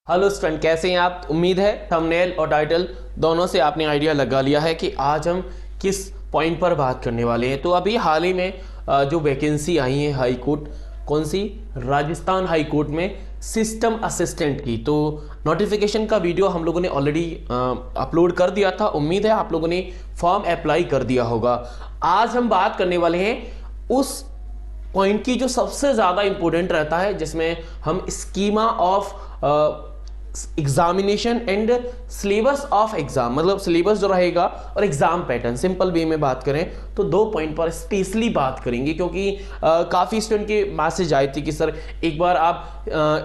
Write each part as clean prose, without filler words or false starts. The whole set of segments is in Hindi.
हेलो स्टूडेंट, कैसे हैं आप। उम्मीद है थंबनेल और टाइटल दोनों से आपने आइडिया लगा लिया है कि आज हम किस पॉइंट पर बात करने वाले हैं। तो अभी हाल ही में जो वैकेंसी आई है हाई कोर्ट, कौन सी, राजस्थान हाई कोर्ट में सिस्टम असिस्टेंट की, तो नोटिफिकेशन का वीडियो हम लोगों ने ऑलरेडी अपलोड कर दिया था। उम्मीद है आप लोगों ने फॉर्म अप्लाई कर दिया होगा। आज हम बात करने वाले हैं उस पॉइंट की जो सबसे ज़्यादा इंपॉर्टेंट रहता है, जिसमें हम schema of examination and syllabus of exam, मतलब सिलेबस जो रहेगा और एग्जाम पैटर्न, सिंपल वे में बात करें तो दो पॉइंट पर स्पेशली बात करेंगे। क्योंकि काफ़ी स्टूडेंट के मैसेज आए थे कि सर एक बार आप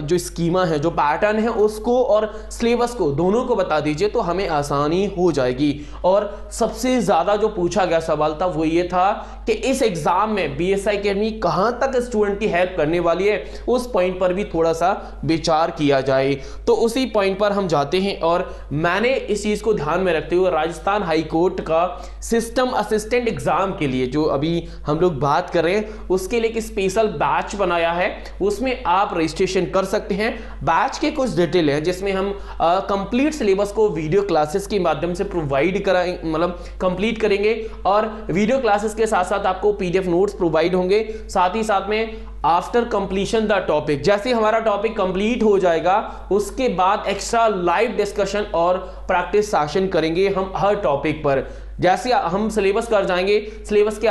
जो स्कीमा है, जो पैटर्न है, उसको और सिलेबस को दोनों को बता दीजिए तो हमें आसानी हो जाएगी। और सबसे ज़्यादा जो पूछा गया सवाल था वो ये था कि इस एग्जाम में बीएसआई अकेडमी कहाँ तक स्टूडेंट की हेल्प करने वाली है, उस पॉइंट पर भी थोड़ा सा विचार किया जाए। तो उसी पॉइंट पर हम जाते हैं और मैंने इस चीज को ध्यान में रखते हुए राजस्थान हाई कोर्ट का सिस्टम असिस्टेंट एग्जाम के लिए जो अभी हम लोग बात कर रहे हैं उसके लिए एक स्पेशल बैच बनाया है। उसमें आप रजिस्ट्रेशन कर सकते हैं। बैच के कुछ डिटेल है जिसमें हम कंप्लीट सिलेबस को वीडियो क्लासेस के माध्यम से प्रोवाइड कराएंगे, मतलब कंप्लीट करेंगे। और वीडियो क्लासेस के साथ साथ आपको पीडीएफ नोट्स प्रोवाइड होंगे। साथ ही साथ में आफ्टर कंप्लीशन द टॉपिक, जैसे हमारा टॉपिक कंप्लीट हो जाएगा उसके बाद एक्स्ट्रा लाइव डिस्कशन और प्रैक्टिस सेशन करेंगे हम हर टॉपिक पर। जैसे हम सिलेबस कर जाएंगे, सिलेबस के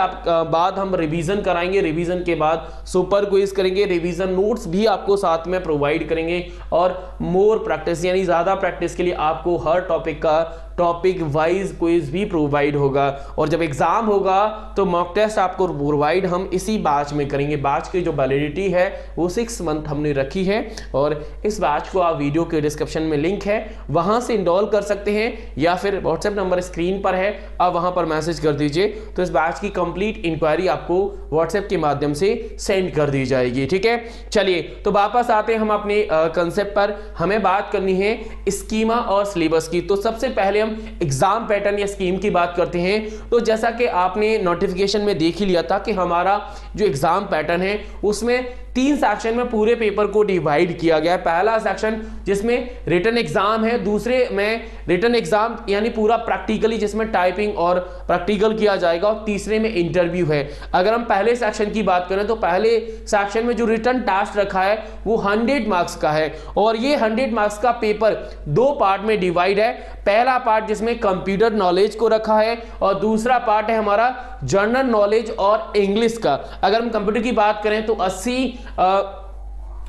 बाद हम रिवीजन कराएंगे, रिवीजन के बाद सुपर क्विज करेंगे, रिवीजन नोट्स भी आपको साथ में प्रोवाइड करेंगे और मोर प्रैक्टिस, यानी ज्यादा प्रैक्टिस के लिए आपको हर टॉपिक का टॉपिक वाइज क्विज भी प्रोवाइड होगा। और जब एग्जाम होगा तो मॉक टेस्ट आपको प्रोवाइड हम इसी बैच में करेंगे। बैच की जो वैलिडिटी है वो 6 मंथ हमने रखी है और इस बैच को आप वीडियो के डिस्क्रिप्शन में लिंक है, वहां से इनरोल कर सकते हैं या फिर व्हाट्सएप नंबर स्क्रीन पर है, आप वहां पर मैसेज कर दीजिए तो इस बैच की कंप्लीट इंक्वायरी आपको व्हाट्सएप के माध्यम से सेंड कर दी जाएगी। ठीक है, चलिए तो वापस आते हैं हम अपने कंसेप्ट पर। हमें बात करनी है स्कीमा और सिलेबस की। तो सबसे पहले एग्जाम पैटर्न या स्कीम की बात करते हैं। तो जैसा कि आपने नोटिफिकेशन में देख ही लिया था कि हमारा जो एग्जाम पैटर्न है उसमें 3 सेक्शन में पूरे पेपर को डिवाइड किया गया है। पहला सेक्शन जिसमें रिटन एग्जाम है, दूसरे में रिटन एग्जाम यानी पूरा प्रैक्टिकली जिसमें टाइपिंग और प्रैक्टिकल किया जाएगा, और तीसरे में इंटरव्यू है। अगर हम पहले सेक्शन की बात करें तो पहले सेक्शन में जो रिटन टास्क रखा है वो 100 मार्क्स का है और ये 100 मार्क्स का पेपर 2 पार्ट में डिवाइड है। पहला पार्ट जिसमें कंप्यूटर नॉलेज को रखा है और दूसरा पार्ट है हमारा जनरल नॉलेज और इंग्लिश का। अगर हम कंप्यूटर की बात करें तो 80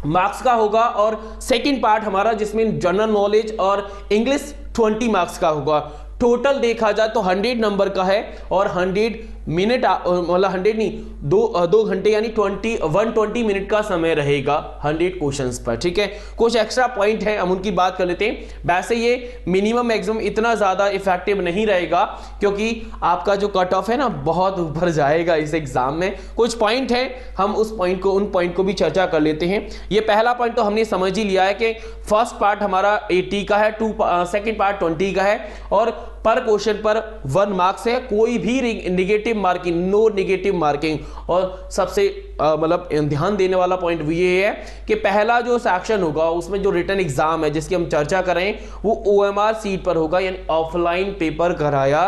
मार्क्स का होगा और सेकंड पार्ट हमारा जिसमें जनरल नॉलेज और इंग्लिश 20 मार्क्स का होगा। टोटल देखा जाए तो 100 नंबर का है और 100 मिनट, मतलब 100 नहीं, 2 घंटे यानी 120 मिनट का समय रहेगा 100 क्वेश्चंस पर। ठीक है, कुछ एक्स्ट्रा पॉइंट है हम उनकी बात कर लेते हैं। वैसे ये मिनिमम मैक्सिमम इतना ज्यादा इफेक्टिव नहीं रहेगा क्योंकि आपका जो कट ऑफ है ना बहुत ऊपर जाएगा इस एग्जाम में। कुछ पॉइंट है, हम उन पॉइंट को भी चर्चा कर लेते हैं। ये पहला पॉइंट तो हमने समझ ही लिया है कि फर्स्ट पार्ट हमारा 80 का है, सेकेंड पार्ट 20 का है और पर क्वेश्चन पर 1 मार्क्स है। कोई भी negative marking, no negative marking. और सबसे मतलब ध्यान देने वाला पॉइंट वो ये है कि पहला जो सेक्शन होगा उसमें जो रिटन एग्जाम है जिसकी हम चर्चा कर रहे हैं वो ओएमआर सीट पर होगा, यानी ऑफलाइन पेपर कराया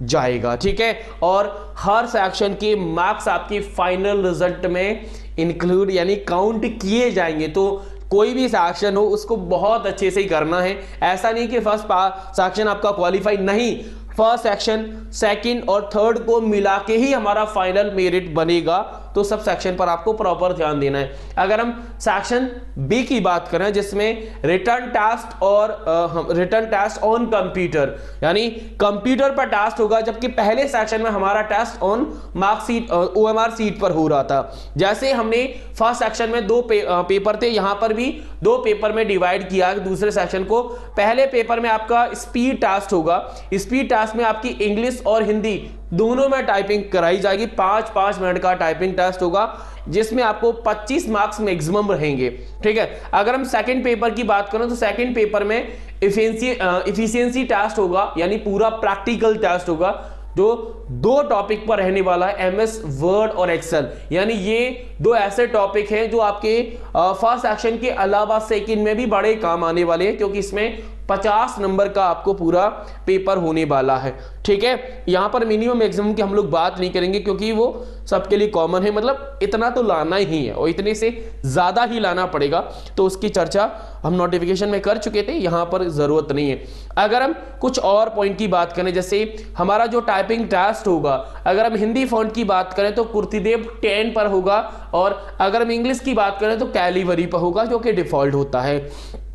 जाएगा। ठीक है, और हर सेक्शन के मार्क्स आपके फाइनल रिजल्ट में इंक्लूड यानी काउंट किए जाएंगे। तो कोई भी सेक्शन हो उसको बहुत अच्छे से ही करना है। ऐसा नहीं कि फर्स्ट सेक्शन आपका क्वालिफाई, नहीं, फर्स्ट सेक्शन, सेकंड और थर्ड को मिला के ही हमारा फाइनल मेरिट बनेगा। तो सब सेक्शन पर आपको प्रॉपर ध्यान देना है। अगर हम सेक्शन बी की बात करें जिसमें रिटर्न टास्क और रिटर्न टास्क ऑन कंप्यूटर, यानी कंप्यूटर पर टास्क होगा, जबकि पहले सेक्शन में हमारा test on mark sheet OMR sheet पर हो रहा था। जैसे हमने फर्स्ट सेक्शन में 2 पेपर थे, यहां पर भी 2 पेपर में डिवाइड किया दूसरे सेक्शन को। पहले पेपर में आपका स्पीड टास्क होगा, स्पीड टास्क में आपकी इंग्लिश और हिंदी दोनों में टाइपिंग कराई जाएगी। 5-5 मिनट का टाइपिंग टेस्ट होगा जिसमें आपको 25 मार्क्स मैक्सिमम रहेंगे। ठीक है, अगर हम सेकंड पेपर की बात करें तो सेकंड पेपर में इफिशिएंसी टेस्ट होगा, यानी पूरा प्रैक्टिकल टेस्ट होगा जो दो टॉपिक पर रहने वाला है, एमएस वर्ड और एक्सेल। यानी ये दो ऐसे टॉपिक हैं जो आपके फर्स्ट सेक्शन के अलावा सेकंड में भी बड़े काम आने वाले हैं, क्योंकि इसमें 50 नंबर का आपको पूरा पेपर होने वाला है। ठीक है, यहां पर मिनिमम मैक्सिमम की हम लोग बात नहीं करेंगे, क्योंकि वो सबके लिए कॉमन है, मतलब इतना तो लाना ही है और इतने से ज्यादा ही लाना पड़ेगा, तो उसकी चर्चा हम नोटिफिकेशन में कर चुके थे, यहां पर जरूरत नहीं है। अगर हम कुछ और पॉइंट की बात करें, जैसे हमारा जो टाइपिंग टेस्ट होगा, अगर हम हिंदी फॉन्ट की बात करें तो कुर्तीदेव 10 पर होगा, और अगर हम इंग्लिश की बात करें तो कैलिवरी पर होगा, जो कि डिफॉल्ट होता है।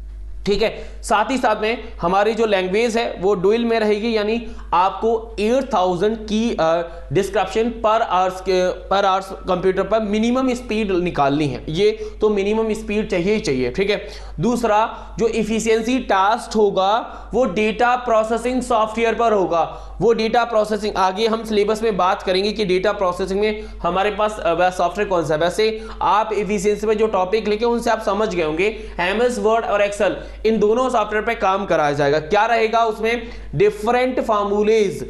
ठीक है, साथ ही साथ में हमारी जो लैंग्वेज है वो डुअल में रहेगी, यानी आपको 8000 की डिस्क्रिप्शन पर आवर्स कंप्यूटर पर मिनिमम स्पीड निकालनी है, ये तो मिनिमम स्पीड चाहिए ही चाहिए। ठीक है, दूसरा जो इफिशियंसी टास्क होगा वो डेटा प्रोसेसिंग सॉफ्टवेयर पर होगा। वो डेटा प्रोसेसिंग आगे हम सिलेबस में बात करेंगे कि डेटा प्रोसेसिंग में हमारे पास सॉफ्टवेयर कौन सा है। वैसे आप इफिशियंसी में जो टॉपिक लिखे उनसे आप समझ गए होंगे, एमएस वर्ड और एक्सेल, इन दोनों सॉफ्टवेयर पे काम कराया जाएगा। क्या रहेगा उसमें? Different फार्मूलेज,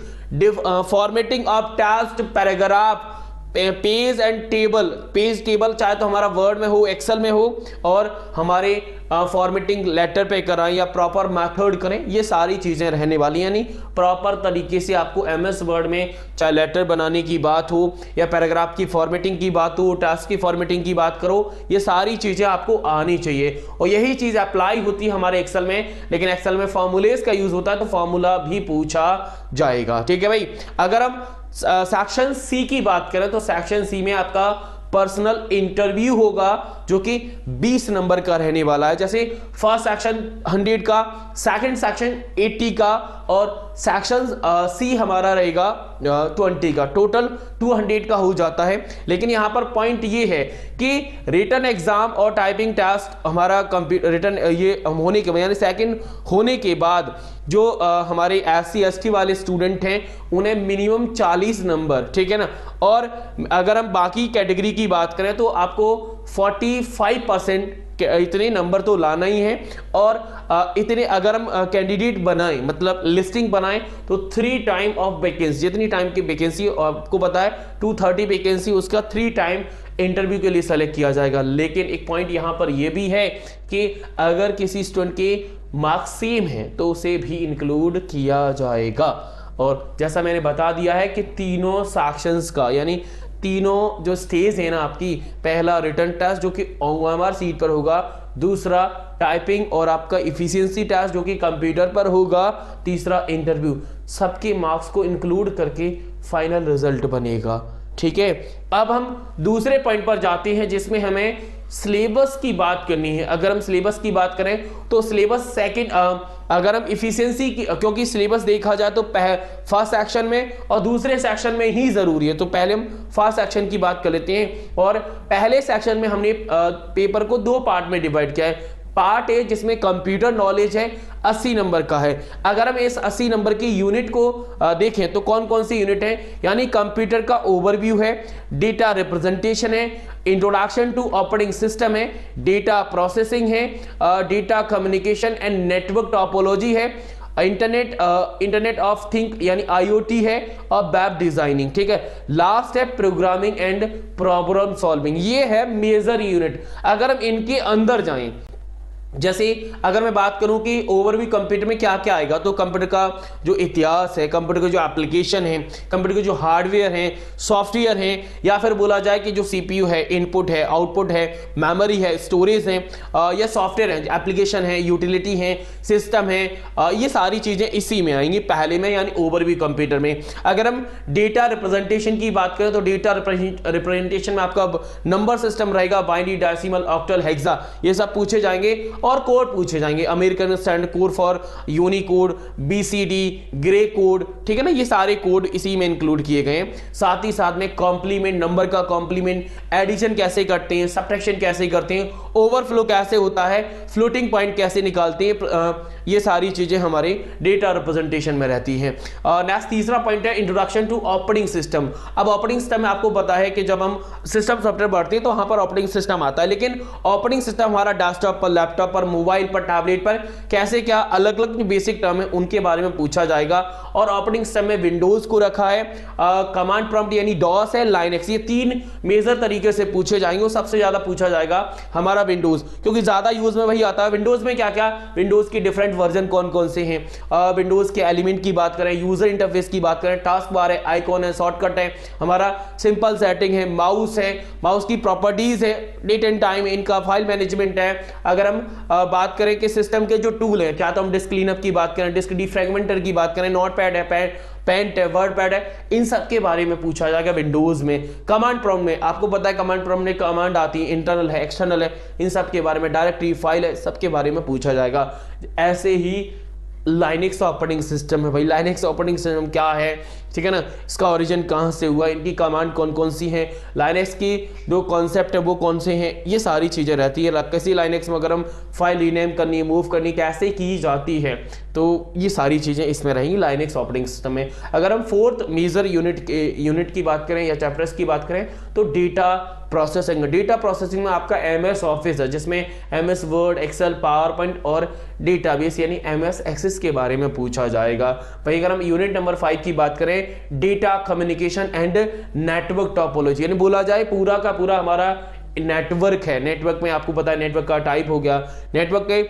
formatting of text, paragraph, page and table, page table चाहे तो हमारा वर्ड में हो, एक्सेल में हो, और हमारे फॉर्मेटिंग लेटर पे कराएं या प्रॉपर मेथड करें, ये सारी चीजें रहने वाली। यानी प्रॉपर तरीके से आपको एमएस वर्ड में चाहे लेटर बनाने की बात हो या पैराग्राफ की फॉर्मेटिंग की बात हो, टास्क की फॉर्मेटिंग की बात करो, ये सारी चीजें आपको आनी चाहिए। और यही चीज अप्लाई होती है हमारे एक्सेल में, लेकिन एक्सेल में फॉर्मूलेज का यूज होता है तो फॉर्मूला भी पूछा जाएगा। ठीक है भाई, अगर हम सेक्शन सी की बात करें तो सेक्शन सी में आपका पर्सनल इंटरव्यू होगा, जो कि 20 नंबर का रहने वाला है। जैसे फर्स्ट सेक्शन 100 का, सेकंड सेक्शन 80 का, और सेक्शन सी हमारा रहेगा 20 का, टोटल 200 का हो जाता है। लेकिन यहां पर पॉइंट ये है कि रिटन एग्जाम और टाइपिंग टेस्ट हमारा रिटन ये होने के यानी सेकंड होने के बाद जो हमारे SC ST वाले स्टूडेंट हैं उन्हें मिनिमम 40 नंबर, ठीक है ना, और अगर हम बाकी कैटेगरी की बात करें तो आपको 45% इतने नंबर तो लाना ही है। और इतने अगर हम कैंडिडेट बनाएं, मतलब लिस्टिंग बनाएं, तो 3 टाइम ऑफ वैकेंसी, जितनी टाइम की वैकेंसी आपको पता है 230 वैकेंसी, उसका 3 टाइम इंटरव्यू के लिए सेलेक्ट किया जाएगा। लेकिन एक पॉइंट यहां पर यह भी है कि अगर किसी स्टूडेंट के मार्क्स सेम है तो उसे भी इंक्लूड किया जाएगा। और जैसा मैंने बता दिया है कि तीनों सेक्शंस का, यानी तीनों जो स्टेज है ना आपकी, पहला रिटन टेस्ट जो कि OMR सीट पर होगा, दूसरा टाइपिंग और आपका इफिशियंसी टेस्ट जो कि कंप्यूटर पर होगा, तीसरा इंटरव्यू, सबके मार्क्स को इंक्लूड करके फाइनल रिजल्ट बनेगा। ठीक है, अब हम दूसरे पॉइंट पर जाते हैं जिसमें हमें सिलेबस की बात करनी है। अगर हम सिलेबस की बात करें तो सिलेबस सेकंड, अगर हम इफिशियंसी की, क्योंकि सिलेबस देखा जाए तो फर्स्ट सेक्शन में और दूसरे सेक्शन में ही जरूरी है, तो पहले हम फर्स्ट सेक्शन की बात कर लेते हैं। और पहले सेक्शन में हमने पेपर को 2 पार्ट में डिवाइड किया है। पार्ट ए जिसमें कंप्यूटर नॉलेज है, 80 नंबर का है। अगर हम इस 80 नंबर की यूनिट को देखें तो कौन कौन सी यूनिट है, यानी कंप्यूटर का ओवरव्यू है, डेटा रिप्रेजेंटेशन है, इंट्रोडक्शन टू ऑपरेटिंग सिस्टम है, डेटा प्रोसेसिंग है, data communication and network topology है, इंटरनेट ऑफ थिंग यानी IoT है, और वेब डिजाइनिंग। ठीक है, लास्ट है प्रोग्रामिंग एंड प्रॉब्लम सॉल्विंग। ये है मेजर यूनिट। अगर हम इनके अंदर जाएं, जैसे अगर मैं बात करूं कि ओवरव्यू कंप्यूटर में क्या क्या आएगा, तो कंप्यूटर का जो इतिहास है, कंप्यूटर के जो एप्लीकेशन है, कंप्यूटर के जो हार्डवेयर है, सॉफ्टवेयर है, या फिर बोला जाए कि जो CPU है, इनपुट है, आउटपुट है, मेमोरी है, स्टोरेज है, या सॉफ्टवेयर है, एप्लीकेशन है, यूटिलिटी है, सिस्टम है, ये सारी चीजें इसी में आएंगी पहले में, यानी ओवरव्यू कंप्यूटर में। अगर हम डेटा रिप्रेजेंटेशन की बात करें तो डेटा रिप्रेजेंटेशन में आपका नंबर सिस्टम रहेगा, बाइनरी, डेसिमल, ऑक्टल, हेक्सा, ये सब पूछे जाएंगे। और कोड पूछे जाएंगे, American standard code for Unicode, BCD, grey code, ठीक है ना, ये सारे कोड इसी में इंक्लूड किए गए हैं। साथ ही साथ में कॉम्प्लीमेंट, नंबर का कॉम्प्लीमेंट, एडिशन कैसे करते हैं, सब्ट्रैक्शन कैसे करते हैं, ओवरफ्लो कैसे होता है, फ्लोटिंग पॉइंट कैसे निकालते हैं, ये सारी चीजें हमारे डेटा रिप्रेजेंटेशन में रहती हैं। नेक्स्ट तीसरा पॉइंट है इंट्रोडक्शन टू ऑपरेटिंग सिस्टम। अब ऑपरेटिंग सिस्टम में आपको पता है कि जब हम सिस्टम सॉफ्टवेयर बढ़ते हैं तो वहां पर ऑपरेटिंग सिस्टम आता है, लेकिन ऑपरेटिंग सिस्टम हमारा डेस्कटॉप पर, लैपटॉप लैपटॉप पर, मोबाइल पर, टैबलेट पर कैसे क्या अलग अलग जो बेसिक टर्म है उनके बारे में पूछा जाएगा। और ऑपरेटिंग सिस्टम में विंडोज को रखा है, कमांड प्रॉम्प्ट यानी डॉस है, लाइनक्स, ये तीन मेजर तरीके से पूछे जाएंगे। सबसे ज्यादा पूछा जाएगा हमारा विंडोज, क्योंकि ज्यादा यूज में वही आता है। विंडोज में क्या क्या, विंडोज की डिफरेंट वर्जन कौन कौन से हैं, विंडोज के एलिमेंट की बात करें, यूजर इंटरफेस की बात करें, टास्क बार है, आइकॉन है, शॉर्टकट है, हमारा सिंपल सेटिंग है, माउस है, माउस की प्रॉपर्टीज है, डेट एंड टाइम, इनका फाइल मैनेजमेंट है। अगर हम बात करें कि सिस्टम के जो टूल है, क्या तो हम डिस्क क्लीनअप की बात करें, डिस्क डिफ्रैगमेंटर की बात करें, नोटपैड है, पेंट है, वर्ड पैड है, इन सब के बारे में पूछा जाएगा विंडोज में। कमांड प्रॉम्प्ट में आपको पता है कमांड प्रॉम्प्ट में कमांड आती है, इंटरनल है, एक्सटर्नल है, इन सब के बारे में, डायरेक्टरी फाइल है, सबके बारे में पूछा जाएगा। ऐसे ही लाइनक्स ऑपरेटिंग सिस्टम है भाई, लाइनक्स ऑपरेटिंग सिस्टम क्या है, ठीक है ना, इसका ओरिजिन कहां से हुआ, इनकी कमांड कौन कौन सी हैं, लाइनक्स की जो कॉन्सेप्ट है वो कौन से हैं, ये सारी चीज़ें रहती है। कैसी लाइनक्स में अगर हम फाइल रीनेम करनी है, मूव करनी कैसे की जाती है, तो ये सारी चीज़ें इसमें रहेंगी लाइनक्स ऑपरेटिंग सिस्टम में। अगर हम फोर्थ मेजर यूनिट की बात करें या चैप्टर्स की बात करें तो डेटा प्रोसेसिंग। डेटा प्रोसेसिंग में आपका एमएस ऑफिस है, जिसमें MS Word, Excel, PowerPoint और डेटाबेस यानी एमएस एक्सेस के बारे में पूछा जाएगा। वहीं अगर हम यूनिट नंबर 5 की बात करें, data communication and network topology, यानी बोला जाए पूरा का पूरा हमारा नेटवर्क है। नेटवर्क में आपको पता है नेटवर्क का टाइप हो गया, नेटवर्क के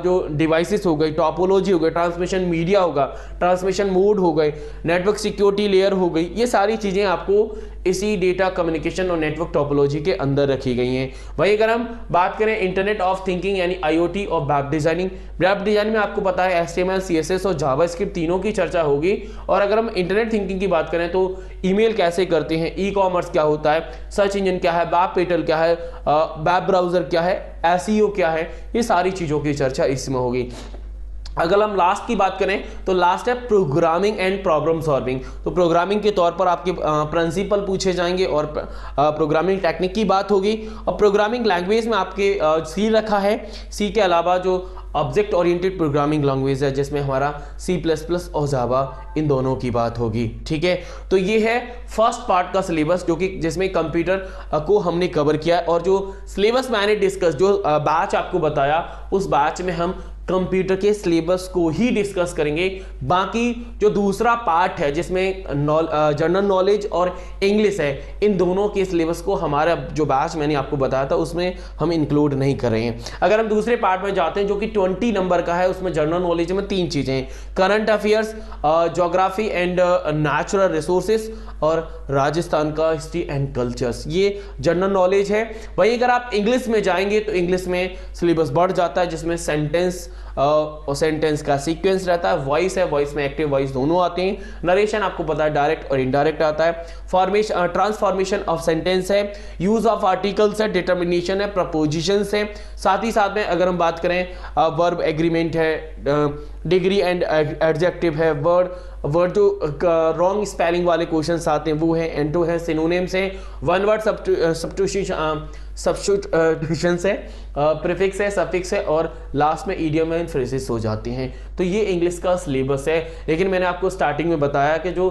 जो डिवाइसेस हो गई, टोपोलॉजी हो गई, ट्रांसमिशन मीडिया होगा, ट्रांसमिशन मोड हो गए, नेटवर्क सिक्योरिटी लेयर हो गई, ये सारी चीजें आपको इसी डेटा कम्युनिकेशन और नेटवर्क टोपोलॉजी के अंदर रखी गई हैं। वहीं अगर हम बात करें इंटरनेट ऑफ थिंकिंग यानी आईओटी और वेब डिजाइनिंग, वेब डिजाइनिंग में आपको पता है HTML, CSS और जावास्क्रिप्ट तीनों की चर्चा होगी। और अगर हम इंटरनेट थिंकिंग की बात करें तो ईमेल कैसे करते हैं, ई कॉमर्स क्या होता है, सर्च इंजन क्या है, वेब पोर्टल क्या है, वेब ब्राउजर क्या है, SEO क्या है, ये सारी चीजों की चर्चा इसमें होगी। अगर हम लास्ट की बात करें तो लास्ट है प्रोग्रामिंग एंड प्रॉब्लम सॉल्विंग। तो प्रोग्रामिंग के तौर पर आपके प्रिंसिपल पूछे जाएंगे और प्रोग्रामिंग टेक्निक की बात होगी। और प्रोग्रामिंग लैंग्वेज में आपके सी रखा है, सी के अलावा जो ऑब्जेक्ट ओरिएंटेड प्रोग्रामिंग लैंग्वेज है जिसमें हमारा C++ और जावा, इन दोनों की बात होगी। ठीक है, तो ये है फर्स्ट पार्ट का सिलेबस जो कि जिसमें कंप्यूटर को हमने कवर किया है। और जो सिलेबस मैंने डिस्कस, जो बैच आपको बताया, उस बैच में हम कंप्यूटर के सिलेबस को ही डिस्कस करेंगे। बाकी जो दूसरा पार्ट है जिसमें जनरल नॉलेज और इंग्लिश है, इन दोनों के सिलेबस को हमारा जो बैच मैंने आपको बताया था उसमें हम इंक्लूड नहीं कर रहे हैं। अगर हम दूसरे पार्ट में जाते हैं जो कि 20 नंबर का है, उसमें जनरल नॉलेज में 3 चीजें, current affairs, geography and natural resources और राजस्थान का हिस्ट्री एंड कल्चर्स, ये जनरल नॉलेज है। वहीं अगर आप इंग्लिश में जाएंगे तो इंग्लिश में सिलेबस बढ़ जाता है, जिसमें सेंटेंस और सेंटेंस का सीक्वेंस रहता है, वॉइस है, वॉइस में एक्टिव वॉइस दोनों आते हैं, नरेशन आपको पता है डायरेक्ट और इनडायरेक्ट आता है, फॉर्मेशन ट्रांसफॉर्मेशन ऑफ सेंटेंस है, यूज ऑफ आर्टिकल्स है, डिटर्मिनेशन है, प्रपोजिशंस है। साथ ही साथ में अगर हम बात करें वर्ब एग्रीमेंट है, डिग्री एंड एडजेक्टिव है, वर्ड जो रॉन्ग स्पेलिंग वाले क्वेश्चंस आते हैं वो है, एंटो है, सिनोनिम्स है, वन वर्ड सब्स्टिट्यूशन है, प्रीफिक्स है, सफिक्स है और लास्ट में इडियम एंड फ्रेजेस हो जाती हैं। तो ये इंग्लिश का सिलेबस है। लेकिन मैंने आपको स्टार्टिंग में बताया कि जो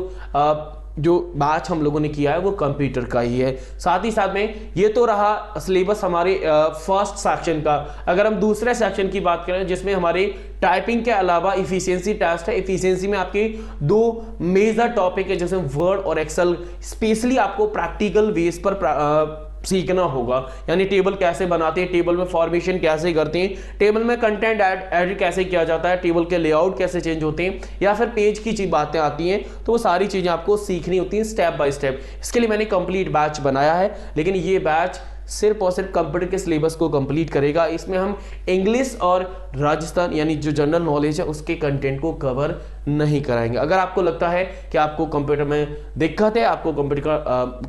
बैच हम लोगों ने किया है वो कंप्यूटर का ही है। साथ ही साथ में ये तो रहा सिलेबस हमारे फर्स्ट सेक्शन का। अगर हम दूसरे सेक्शन की बात करें जिसमें हमारे टाइपिंग के अलावा इफिशिएंसी टेस्ट है, इफिशिएंसी में आपके 2 मेजर टॉपिक है जैसे वर्ड और एक्सेल, स्पेशली आपको प्रैक्टिकल बेस पर सीखना होगा। यानी टेबल कैसे बनाते हैं, टेबल में फॉर्मेशन कैसे करते हैं, टेबल में कंटेंट ऐड कैसे किया जाता है, टेबल के लेआउट कैसे चेंज होते हैं, या फिर पेज की बातें आती हैं, तो वो सारी चीजें आपको सीखनी होती हैं स्टेप बाय स्टेप। इसके लिए मैंने कंप्लीट बैच बनाया है, लेकिन ये बैच सिर्फ और सिर्फ कंप्यूटर के सिलेबस को कंप्लीट करेगा। इसमें हम इंग्लिश और राजस्थान यानी जो जनरल नॉलेज है उसके कंटेंट को कवर नहीं कराएंगे। अगर आपको लगता है कि आपको कंप्यूटर में दिक्कत है, आपको कंप्यूटर का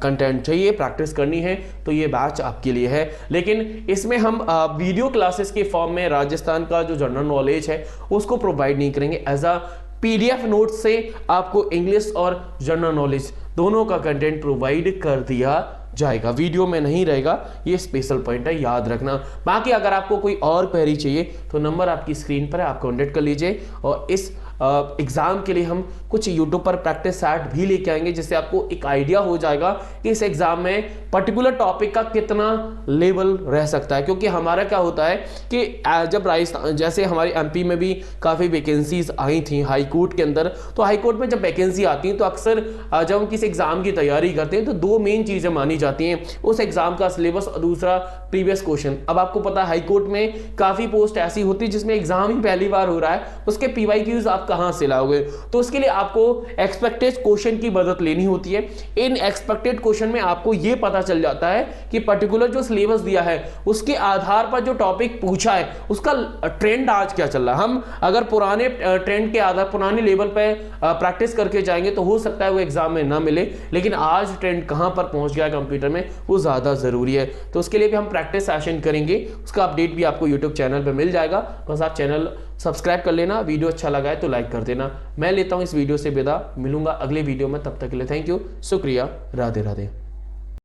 कंटेंट चाहिए, प्रैक्टिस करनी है, तो ये बैच आपके लिए है। लेकिन इसमें हम वीडियो क्लासेस के फॉर्म में राजस्थान का जो जनरल नॉलेज है उसको प्रोवाइड नहीं करेंगे। एज अ PDF नोट से आपको इंग्लिश और जनरल नॉलेज दोनों का कंटेंट प्रोवाइड कर दिया जाएगा, वीडियो में नहीं रहेगा। ये स्पेशल पॉइंट है, याद रखना। बाकी अगर आपको कोई और क्वेरी चाहिए तो नंबर आपकी स्क्रीन पर है, आप कॉन्टेक्ट कर लीजिए। और इस एग्ज़ाम के लिए हम कुछ यूट्यूब पर प्रैक्टिस सेट भी लेके आएंगे, जिससे आपको एक आइडिया हो जाएगा कि इस एग्ज़ाम में पर्टिकुलर टॉपिक का कितना लेवल रह सकता है। क्योंकि हमारा क्या होता है कि जब राजस्थान, जैसे हमारी एमपी में भी काफ़ी वैकेंसीज आई थी हाई कोर्ट के अंदर, तो हाई कोर्ट में जब वैकेंसी आती है तो अक्सर जब हम किसी एग्ज़ाम की तैयारी करते हैं तो दो मेन चीज़ें मानी जाती हैं, उस एग्ज़ाम का सिलेबस और दूसरा प्रीवियस क्वेश्चन। अब आपको पता है हाई कोर्ट में काफ़ी पोस्ट ऐसी होती है जिसमें एग्ज़ाम ही पहली बार हो रहा है, उसके PYQs आप कहाँ से लाओगे? तो उसके लिए आपको एक्सपेक्टेड क्वेश्चन की मदद लेनी होती है। इन एक्सपेक्टेड क्वेश्चन में आपको यह पता चल जाता है कि पर्टिकुलर जो सिलेबस दिया है उसके आधार पर जो टॉपिक पूछा है उसका ट्रेंड आज क्या चल रहा है। हम अगर पुराने ट्रेंड के आधार, पुराने लेवल पे प्रैक्टिस करके जाएंगे तो हो सकता है वो एग्जाम में ना मिले, लेकिन आज ट्रेंड कहां पर पहुंच गया कंप्यूटर में वो ज्यादा जरूरी है। तो उसके लिए भी हम प्रैक्टिस सेशन करेंगे, उसका अपडेट भी आपको यूट्यूब चैनल पर मिल जाएगा। बस आप चैनल सब्सक्राइब कर लेना, वीडियो अच्छा लगा है तो लाइक कर देना। मैं लेता हूं इस वीडियो से विदा, मिलूंगा अगले वीडियो में, तब तक के लिए थैंक यू, शुक्रिया, राधे राधे।